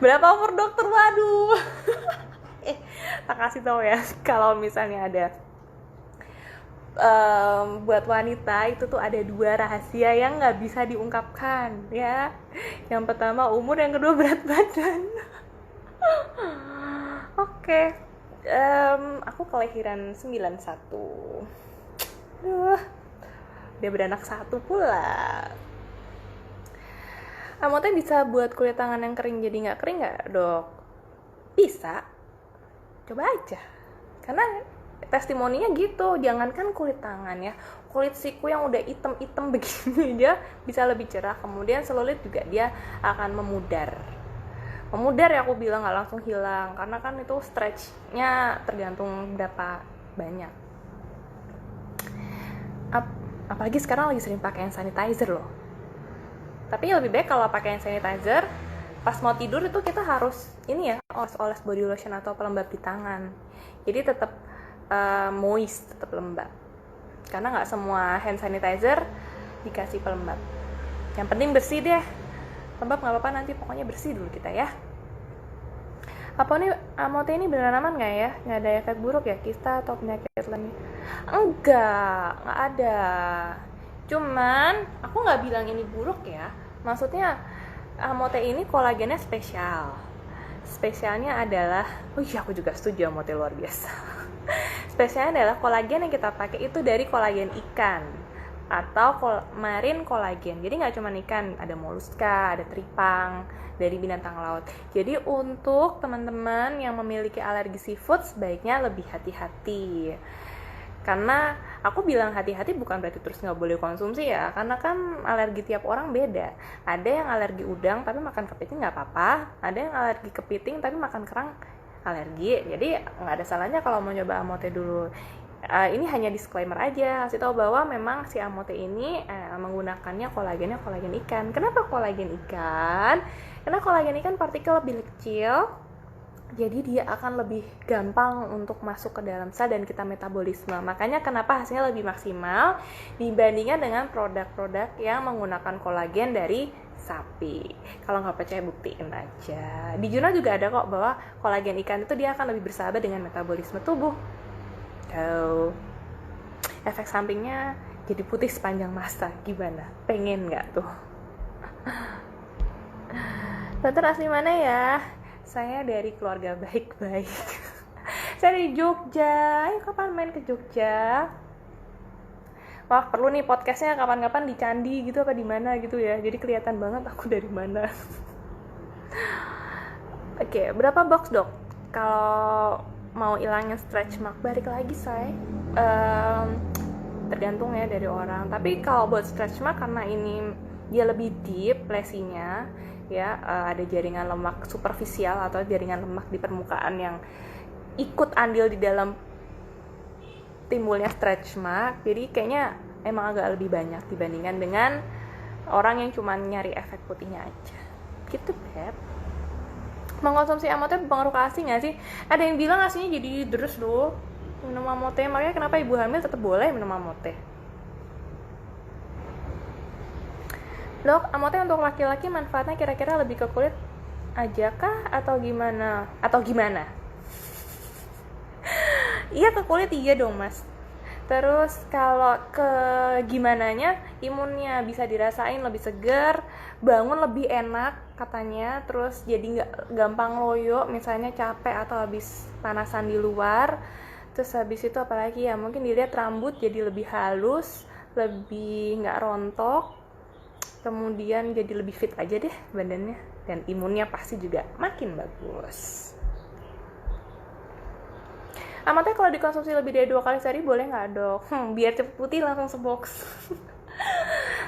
Berapa umur dokter? Waduh. Tak kasih tahu ya kalau misalnya ada buat wanita itu tuh ada 2 rahasia yang nggak bisa diungkapkan ya. Yang pertama umur, yang kedua berat badan. Oke. Aku kelahiran 91. Dia beranak 1 pula. Amote bisa buat kulit tangan yang kering jadi nggak kering nggak, dok? Bisa. Coba aja. Karena testimoninya gitu, jangankan kulit tangan ya, kulit siku yang udah item-item begini dia bisa lebih cerah. Kemudian selulit juga dia akan memudar ya, aku bilang nggak langsung hilang karena kan itu stretchnya tergantung berapa banyak. Apalagi sekarang lagi sering pakai hand sanitizer loh. Tapi lebih baik kalau pakai hand sanitizer pas mau tidur itu kita harus ini ya, oles body lotion atau pelembab di tangan. Jadi tetap moist, tetap lembab. Karena nggak semua hand sanitizer dikasih pelembab. Yang penting bersih deh. Lembab nggak apa-apa, nanti pokoknya bersih dulu kita ya. Apa nih Amote ini beneran aman nggak ya? Nggak ada efek buruk ya, kista atau penyakit lainnya? Nggak ada. Cuman aku nggak bilang ini buruk ya. Maksudnya Amote ini kolagennya spesial. Spesialnya adalah, aku juga setuju Amote luar biasa. Spesialnya adalah kolagen yang kita pakai itu dari kolagen ikan atau marine kolagen. Jadi nggak cuma ikan, ada moluska, ada teripang dari binatang laut. Jadi untuk teman-teman yang memiliki alergi seafood sebaiknya lebih hati-hati. Karena aku bilang hati-hati bukan berarti terus nggak boleh konsumsi ya, karena kan alergi tiap orang beda. Ada yang alergi udang tapi makan kepiting nggak apa-apa, ada yang alergi kepiting tapi makan kerang alergi. Jadi nggak ada salahnya kalau mau nyoba Amote dulu. Ini hanya disclaimer aja, kasih tahu bahwa memang si Amote ini menggunakannya kolagen ikan. Kenapa kolagen ikan? Karena kolagen ikan partikel lebih kecil, jadi dia akan lebih gampang untuk masuk ke dalam sel dan kita metabolisme. Makanya kenapa hasilnya lebih maksimal dibandingkan dengan produk-produk yang menggunakan kolagen dari sapi. Kalau nggak percaya buktiin aja. Di jurnal juga ada kok bahwa kolagen ikan itu dia akan lebih bersahabat dengan metabolisme tubuh. Efek sampingnya jadi putih sepanjang masa. Gimana? Pengen nggak tuh? Dokter asli mana ya? Saya dari keluarga baik-baik. Saya dari Jogja. Ayo kapan main ke Jogja? Wah, perlu nih podcastnya kapan-kapan di candi gitu apa di mana gitu ya. Jadi kelihatan banget aku dari mana. Oke, berapa box dok? Kalau mau ilangin stretch mark, balik lagi say. Tergantung ya dari orang. Tapi kalau buat stretch mark karena ini dia lebih deep lesinya, ya ada jaringan lemak superficial atau jaringan lemak di permukaan yang ikut andil di dalam timbulnya stretch mark. Jadi kayaknya emang agak lebih banyak dibandingkan dengan orang yang cuma nyari efek putihnya aja. Gitu, Beb. Mengkonsumsi amote berpengaruh ke ASI nggak sih? Ada yang bilang ASInya jadi deres loh minum amote, makanya kenapa ibu hamil tetap boleh minum amote. Dok, amote untuk laki-laki manfaatnya kira-kira lebih ke kulit aja kah atau gimana? Iya, ke kulit iya dong mas. Terus kalau ke gimananya, imunnya bisa dirasain lebih segar, bangun lebih enak katanya. Terus jadi nggak gampang loyo, misalnya capek atau habis panasan di luar. Terus habis itu apalagi ya, mungkin dilihat rambut jadi lebih halus, lebih nggak rontok. Kemudian jadi lebih fit aja deh badannya, dan imunnya pasti juga makin bagus. Amatnya kalau dikonsumsi lebih dari 2 kali sehari boleh nggak dok? Biar cepet putih langsung sebox.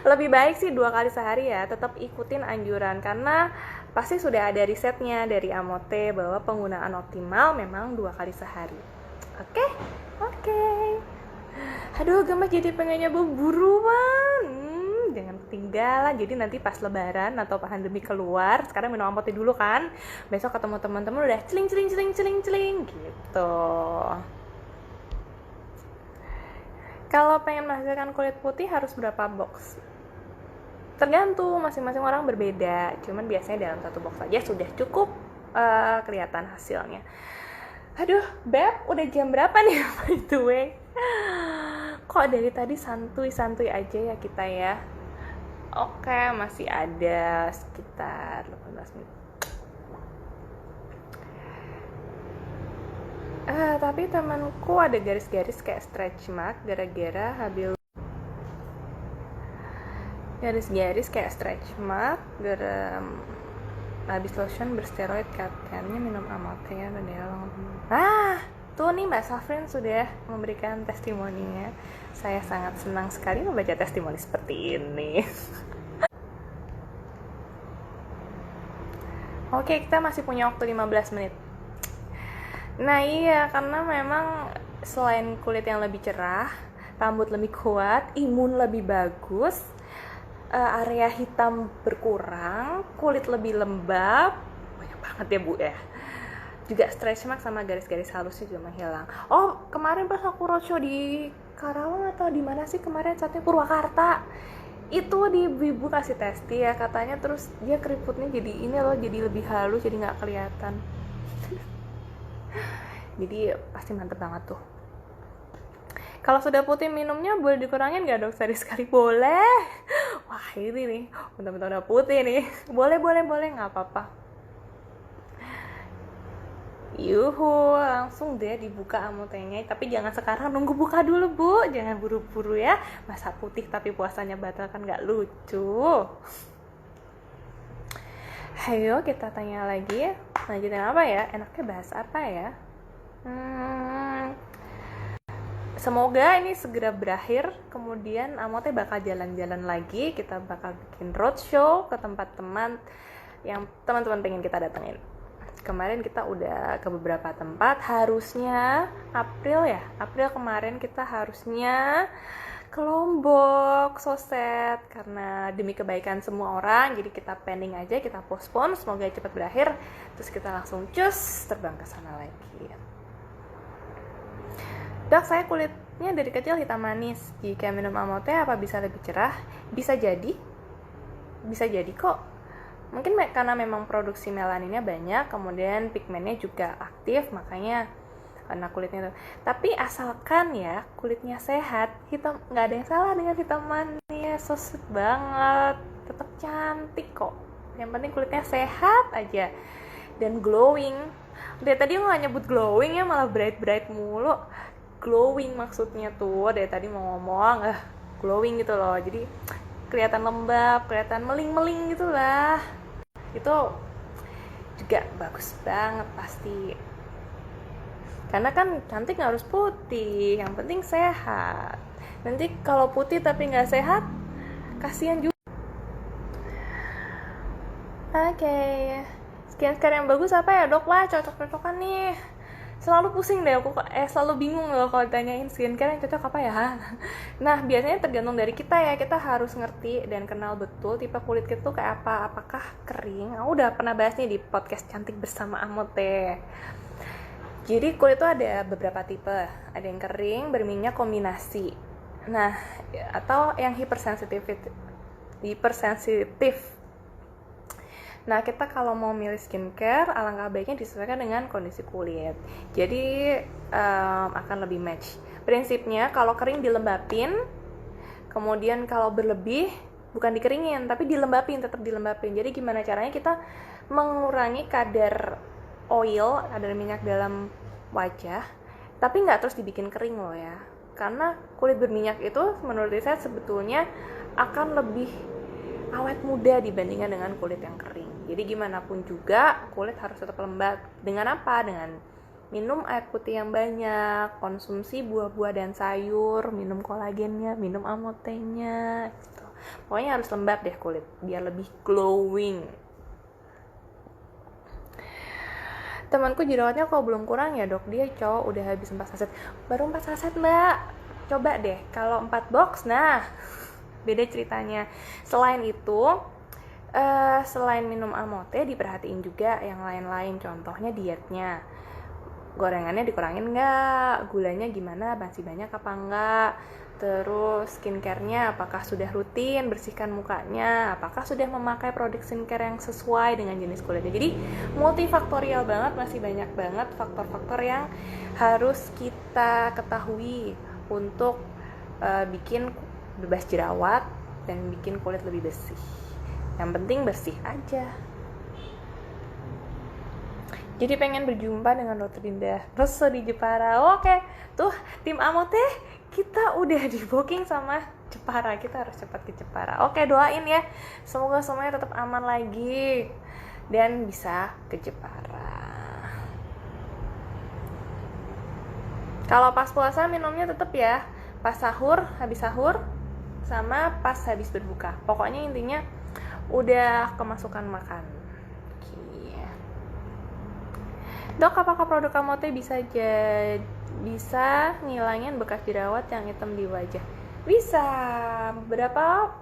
Lebih baik sih 2 kali sehari ya, tetap ikutin anjuran karena pasti sudah ada risetnya dari Amote bahwa penggunaan optimal memang 2 kali sehari. Oke. Aduh, gemes jadi pengennya buruan. Jangan ketinggalan. Jadi nanti pas lebaran atau pandemi keluar, sekarang minum Amote dulu kan. Besok ketemu teman-teman udah celing gitu. Kalau pengen menghasilkan kulit putih harus berapa box? Tergantung, masing-masing orang berbeda. Cuman biasanya dalam 1 box saja sudah cukup kelihatan hasilnya. Aduh, Beb, udah jam berapa nih by the way? Kok dari tadi santuy aja ya kita ya? Oke, masih ada sekitar 18 menit. Tapi temanku ada garis-garis kayak stretch mark gara-gara habis lotion bersteroid, katanya minum Amote ya. Tuh nih Mbak Safrin sudah memberikan testimoninya. Saya sangat senang sekali membaca testimoni seperti ini. Oke, kita masih punya waktu 15 menit. Nah iya, karena memang selain kulit yang lebih cerah, rambut lebih kuat, imun lebih bagus, area hitam berkurang, kulit lebih lembab, banyak banget ya bu ya. Juga stretch mark sama garis-garis halusnya juga menghilang. Oh, kemarin pas aku roadshow di Karawang atau di mana sih kemarin, saatnya Purwakarta, itu di ibu kasih testi ya katanya, terus dia keriputnya jadi ini loh, jadi lebih halus, jadi nggak kelihatan. Jadi pasti mantep banget tuh. Kalau sudah putih minumnya boleh dikurangin nggak dok? Sehari sekali boleh. Wah ini nih, bentar-bentar udah putih nih. Boleh nggak apa-apa. Yuhu, langsung deh dibuka Amotenya. Tapi jangan sekarang, nunggu buka dulu bu. Jangan buru-buru ya. Masa putih tapi puasanya batal kan nggak lucu. Ayo kita tanya lagi. Lanjutin apa ya? Enaknya bahas apa ya? Semoga ini segera berakhir. Kemudian Amote bakal jalan-jalan lagi. Kita bakal bikin roadshow ke tempat yang teman-teman pengen kita datengin. Kemarin kita udah ke beberapa tempat. Harusnya April kemarin kita harusnya ke Lombok, Soset, karena demi kebaikan semua orang. Jadi kita pending aja, kita postpone. Semoga cepat berakhir. Terus kita langsung cus terbang ke sana lagi. Dok, saya kulitnya dari kecil hitam manis. Jika minum Amote apa bisa lebih cerah? Bisa jadi kok. Mungkin karena memang produksi melaninnya banyak, kemudian pigmennya juga aktif, makanya warna kulitnya tuh. Tapi asalkan ya kulitnya sehat, hitam, nggak ada yang salah dengan hitam manis, so sweet banget, tetap cantik kok. Yang penting kulitnya sehat aja dan glowing. Dari tadi nggak nyebut glowing ya, malah bright mulu. Glowing maksudnya tuh, dari tadi mau ngomong glowing gitu loh, jadi kelihatan lembab, kelihatan meling-meling gitulah. Itu juga bagus banget pasti. Karena kan cantik nggak harus putih, yang penting sehat. Nanti kalau putih tapi nggak sehat, kasihan juga. Oke, skincare yang bagus apa ya dok? Wah cocok-cocokan nih. Selalu pusing deh aku, selalu bingung loh kalau ditanyain skincare yang cocok apa ya. Nah biasanya tergantung dari kita ya, kita harus ngerti dan kenal betul tipe kulit kita tuh kayak apa. Apakah kering? Aku udah pernah bahas nih di podcast Cantik Bersama Amote. Jadi kulit tuh ada beberapa tipe, ada yang kering, berminyak, kombinasi. Nah, atau yang hypersensitif. Nah, kita kalau mau milih skincare, alangkah baiknya disesuaikan dengan kondisi kulit. Jadi akan lebih match. Prinsipnya kalau kering dilembapin, kemudian kalau berlebih bukan dikeringin, tapi tetap dilembapin. Jadi gimana caranya kita mengurangi kadar oil, kadar minyak dalam wajah, tapi nggak terus dibikin kering loh ya. Karena kulit berminyak itu menurut saya sebetulnya akan lebih awet muda dibandingkan dengan kulit yang kering. Jadi gimana pun juga kulit harus tetap lembab. Dengan apa? Dengan minum air putih yang banyak, konsumsi buah-buah dan sayur, minum kolagennya, minum amotenya gitu. Pokoknya harus lembab deh kulit biar lebih glowing. Temanku jerawatnya kok belum kurang ya dok, dia cowok udah habis 4 saset. Baru 4 saset mbak, coba deh kalau 4 box, nah beda ceritanya. Selain itu, selain minum amote diperhatiin juga yang lain-lain, contohnya dietnya. Gorengannya dikurangin nggak, gulanya gimana, masih banyak apa enggak, terus skincare-nya apakah sudah rutin bersihkan mukanya, apakah sudah memakai produk skincare yang sesuai dengan jenis kulitnya. Jadi multifaktorial banget, masih banyak banget faktor-faktor yang harus kita ketahui untuk bikin bebas jerawat dan bikin kulit lebih bersih. Yang penting bersih aja. Jadi pengen berjumpa dengan Dr. Dinda Rosso di Jepara. Oke, tuh tim Amote kita udah di booking sama Jepara. Kita harus cepat ke Jepara. Oke, doain ya. Semoga semuanya tetap aman lagi dan bisa ke Jepara. Kalau pas puasa minumnya tetap ya. Pas sahur, habis sahur, sama pas habis berbuka. Pokoknya intinya udah kemasukan makan. Dok, apakah produk Amote bisa ngilangin bekas jerawat yang hitam di wajah? Bisa. Beberapa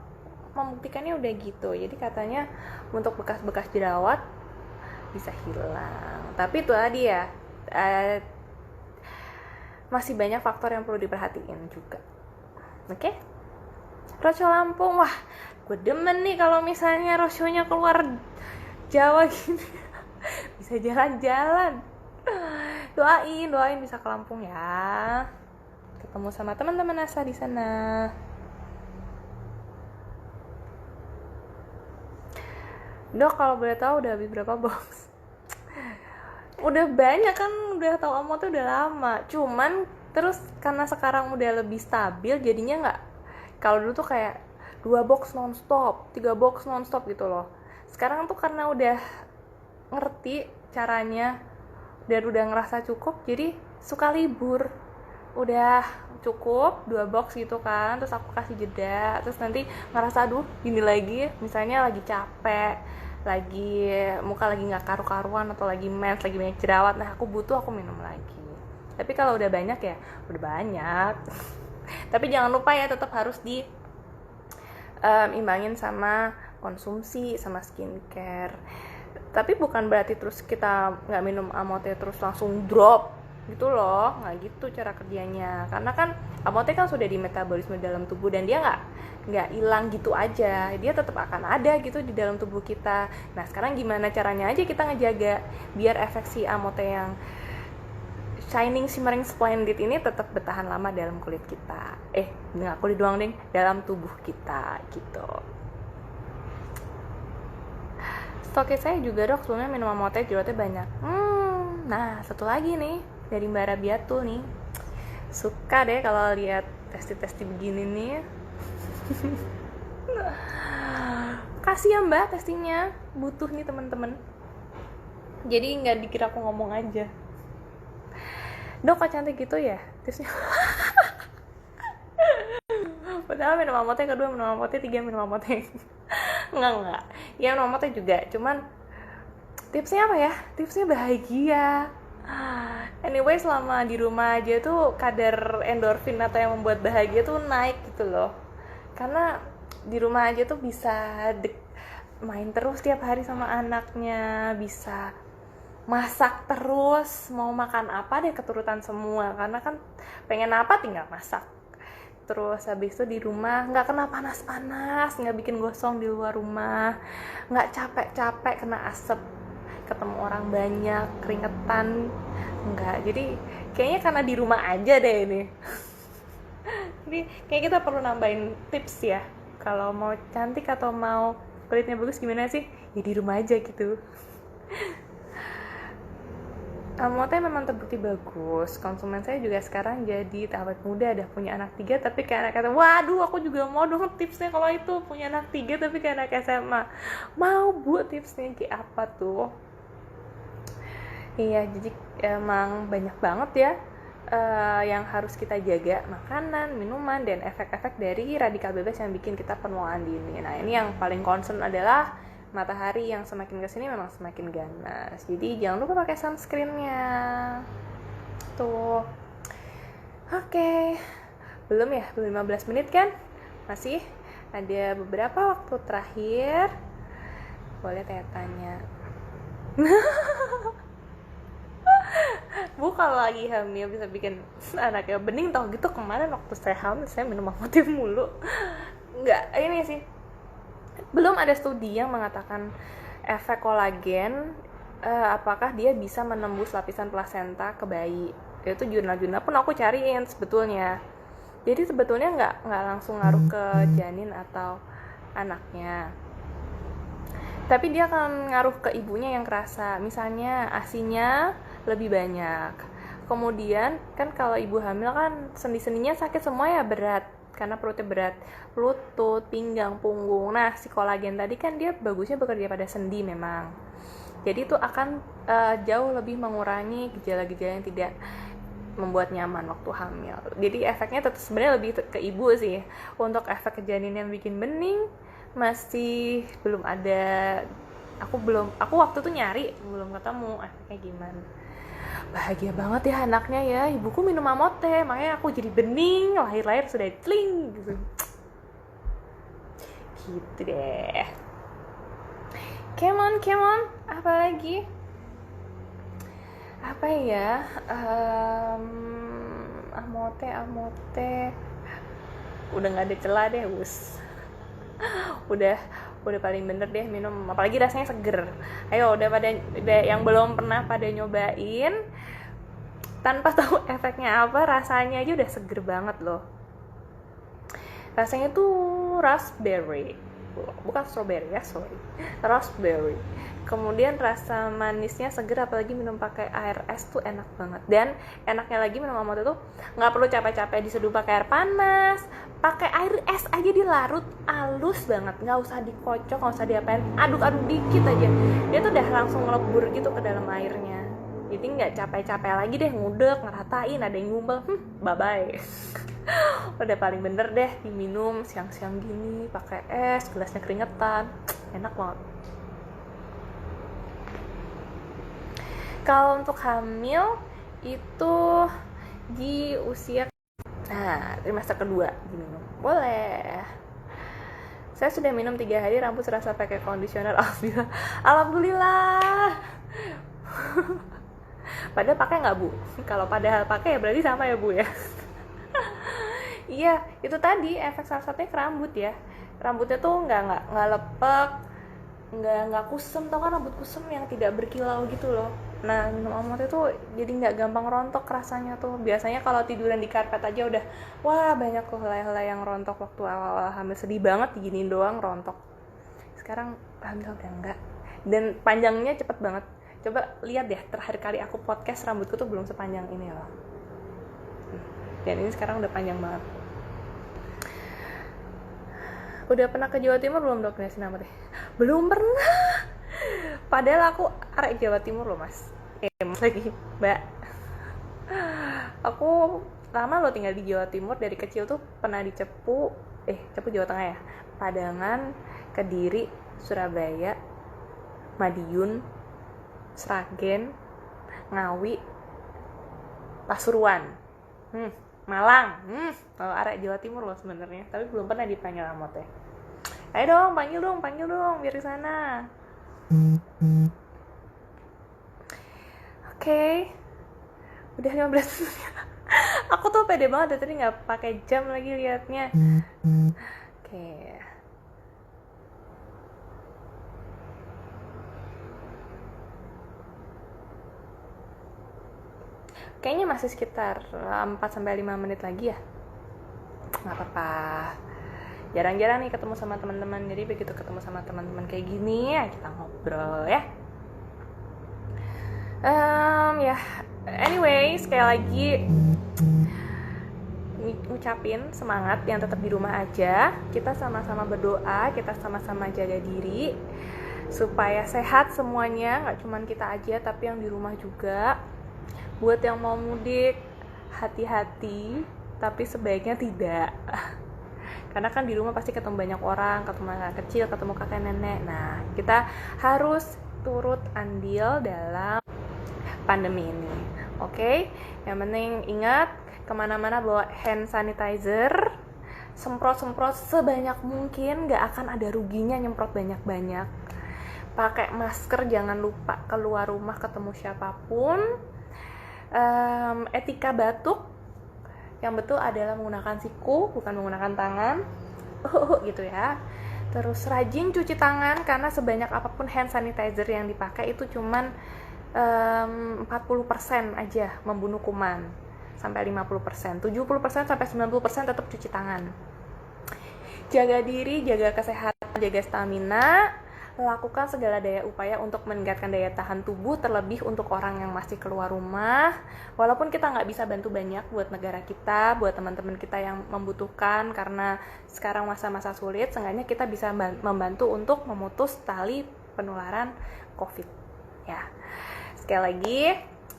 membuktikannya udah gitu. Jadi katanya untuk bekas-bekas jerawat bisa hilang. Tapi itu tadi ya, masih banyak faktor yang perlu diperhatiin juga. Oke? Roco Lampung, wah, gue demen nih kalau misalnya roconya keluar Jawa gini. Bisa jalan-jalan. Doain bisa ke Lampung ya. Ketemu sama teman-teman NASA di sana. Dok, kalau boleh tahu udah habis berapa box? Udah banyak kan, udah tahu Amote udah lama. Cuman terus karena sekarang udah lebih stabil, jadinya nggak. Kalau dulu tuh kayak 2 box nonstop, 3 box nonstop gitu loh. Sekarang tuh karena udah ngerti caranya dan udah ngerasa cukup, jadi suka libur. Udah cukup 2 box gitu kan, terus aku kasih jeda, terus nanti ngerasa aduh gini lagi, misalnya lagi capek, lagi muka lagi nggak karu-karuan atau lagi mens, lagi banyak jerawat, nah aku minum lagi. Tapi kalau udah banyak ya udah banyak. Tapi jangan lupa ya, tetap harus imbangin sama konsumsi sama skincare. Tapi bukan berarti terus kita nggak minum Amote terus langsung drop gitu loh, nggak gitu cara kerjanya. Karena kan Amote kan sudah di metabolisme dalam tubuh dan dia nggak hilang gitu aja, dia tetap akan ada gitu di dalam tubuh kita. Nah sekarang gimana caranya aja kita ngejaga biar efek si Amote yang shining, shimmering, splendid ini tetap bertahan lama dalam kulit kita. Nggak kulit doang deng, dalam tubuh kita gitu. Stoknya saya juga dok, sebelumnya minum Amote jerawatnya banyak. Nah satu lagi nih dari Mbak Rabiatul nih, suka deh kalau lihat testi begini nih. Kasih ya Mbak testinya, butuh nih teman-teman. jadi nggak dikira aku ngomong aja. Dok, kok cantik gitu ya tipsnya? Pertama minum amote, kedua minum amote, tiga minum amote. Enggak, ya minum amote juga, cuman tipsnya apa ya? Tipsnya bahagia. Anyway, selama di rumah aja tuh kadar endorfin atau yang membuat bahagia tuh naik gitu loh. Karena di rumah aja tuh bisa main terus tiap hari sama anaknya, bisa masak terus, mau makan apa deh keturutan semua, karena kan pengen apa tinggal masak. Terus habis itu di rumah nggak kena panas-panas, nggak bikin gosong di luar rumah, nggak capek-capek kena asap, ketemu orang banyak, keringetan, enggak. Jadi kayaknya karena di rumah aja deh ini. Jadi kayak kita perlu nambahin tips ya, kalau mau cantik atau mau kulitnya bagus gimana sih, ya di rumah aja gitu. Amote memang terbukti bagus. Konsumen saya juga sekarang jadi awet muda, udah punya anak 3 tapi kayak anak SMA. Waduh, aku juga mau dong tipsnya kalau itu, punya anak 3 tapi kayak anak SMA. Mau Bu tipsnya kayak apa tuh? Iya, jadi emang banyak banget ya yang harus kita jaga, makanan, minuman, dan efek-efek dari radikal bebas yang bikin kita penuaan dini. Nah, ini yang paling concern adalah matahari yang semakin kesini memang semakin ganas. Jadi jangan lupa pakai sunscreennya. Tuh. Oke. Belum ya? Belum 15 menit kan? Masih ada beberapa waktu terakhir. Boleh tanya. Bu kalau lagi hamil bisa bikin anaknya bening, tau gitu. Kemarin waktu saya hamil saya minum amotif mulu. Enggak, ini sih belum ada studi yang mengatakan efek kolagen apakah dia bisa menembus lapisan plasenta ke bayi. Itu jurnal-jurnal pun aku cariin sebetulnya. Jadi sebetulnya nggak langsung ngaruh ke janin atau anaknya, tapi dia akan ngaruh ke ibunya yang kerasa. Misalnya asinya lebih banyak. Kemudian kan kalau ibu hamil kan sendi-sendinya sakit semua ya, berat karena perutnya berat, lutut, pinggang, punggung. Nah, si kolagen tadi kan dia bagusnya bekerja pada sendi memang. Jadi itu akan jauh lebih mengurangi gejala-gejala yang tidak membuat nyaman waktu hamil. Jadi efeknya tetap sebenarnya lebih ke ibu sih. Untuk efek ke janin yang bikin bening masih belum ada. Aku waktu itu nyari belum ketemu efeknya gimana. Bahagia banget ya anaknya ya, ibuku minum amote makanya aku jadi bening, lahir sudah tling gitu deh. Come on, apa lagi, apa ya, amote udah nggak ada celah deh, udah paling bener deh minum, apalagi rasanya seger. Ayo udah yang belum pernah pada nyobain tanpa tahu efeknya apa, rasanya aja udah seger banget loh. Rasanya tuh raspberry, bukan strawberry ya, sorry, raspberry. Kemudian rasa manisnya seger, apalagi minum pakai air es tuh enak banget. Dan enaknya lagi minum amote tuh nggak perlu capek-capek diseduh pakai air panas, pakai air es aja dilarut halus banget, nggak usah dikocok, nggak usah diapain, aduk-aduk dikit aja dia tuh udah langsung ngelebur gitu ke dalam airnya. Jadi nggak capek-capek lagi deh ngudek ngeratain, ada yang ngumpel, bye bye. Udah paling bener deh diminum siang-siang gini pakai es, gelasnya keringetan, enak banget. Kalau untuk hamil itu di usia trimester kedua diminum, boleh. Saya sudah minum 3 hari, rambut serasa pakai kondisioner. Alhamdulillah. Padahal pakai nggak Bu? Kalau padahal pakai ya berarti sama ya Bu ya. Iya, itu tadi efek salah satunya ke rambut ya. Rambutnya tuh nggak lepek, nggak kusem. Tau kan rambut kusem yang tidak berkilau gitu loh. Nah, minum amote tuh jadi nggak gampang rontok rasanya tuh. Biasanya kalau tiduran di karpet aja udah, wah banyak tuh helai-helai yang rontok waktu awal-awal hamil, sedih banget diginiin doang rontok. Sekarang alhamdulillah udah enggak. Dan panjangnya cepet banget. Coba lihat deh, terakhir kali aku podcast rambutku tuh belum sepanjang ini loh. Dan ini sekarang udah panjang banget. Udah pernah ke Jawa Timur belum dok, nasi nama teh? Belum pernah. Padahal aku arek Jawa Timur loh mas. Mas lagi mbak. Aku lama loh tinggal di Jawa Timur, dari kecil tuh pernah di Cepu Jawa Tengah ya, Padangan, Kediri, Surabaya, Madiun, Sragen, Ngawi, Pasuruan, Malang. Kalau arek Jawa Timur loh sebenarnya, tapi belum pernah dipanggil Amot ya. Ayo dong, panggil dong biar di sana. Oke. Udah 15 menit. Aku tuh pede banget tadi nggak pakai jam lagi liatnya. Oke. Kayaknya masih sekitar 4-5 menit lagi ya. Nggak apa-apa. Jarang-jarang nih ketemu sama teman-teman. Jadi begitu ketemu sama teman-teman kayak gini ya kita ngobrol ya. Ya, anyway, sekali lagi ngucapin semangat yang tetap di rumah aja. Kita sama-sama berdoa, kita sama-sama jaga diri supaya sehat semuanya, nggak cuma kita aja tapi yang di rumah juga. Buat yang mau mudik, hati-hati, tapi sebaiknya tidak. Karena kan di rumah pasti ketemu banyak orang, ketemu anak kecil, ketemu kakek nenek. Nah, kita harus turut andil dalam pandemi ini. Oke? Yang penting ingat, kemana-mana bawa hand sanitizer, semprot-semprot sebanyak mungkin, gak akan ada ruginya nyemprot banyak-banyak. Pakai masker, jangan lupa keluar rumah ketemu siapapun. Etika batuk yang betul adalah menggunakan siku, bukan menggunakan tangan. Gitu ya. Terus rajin cuci tangan, karena sebanyak apapun hand sanitizer yang dipakai itu cuman 40% aja membunuh kuman, sampai 50%, 70% sampai 90% tetap cuci tangan. Jaga diri, jaga kesehatan, jaga stamina, lakukan segala daya upaya untuk meningkatkan daya tahan tubuh, terlebih untuk orang yang masih keluar rumah. Walaupun kita nggak bisa bantu banyak buat negara kita, buat teman-teman kita yang membutuhkan, karena sekarang masa-masa sulit, seenggaknya kita bisa membantu untuk memutus tali penularan COVID. Ya, sekali lagi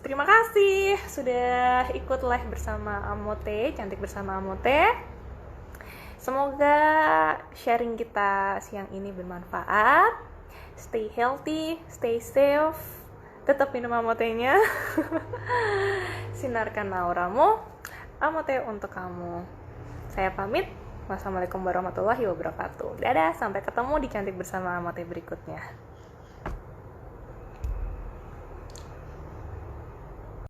terima kasih sudah ikut live bersama Amote, cantik bersama Amote. Semoga sharing kita siang ini bermanfaat. Stay healthy, stay safe, tetap minum Amotenya. Sinarkan auramu, Amote untuk kamu. Saya pamit. Wassalamualaikum warahmatullahi wabarakatuh. Dadah, sampai ketemu di cantik bersama Amote berikutnya.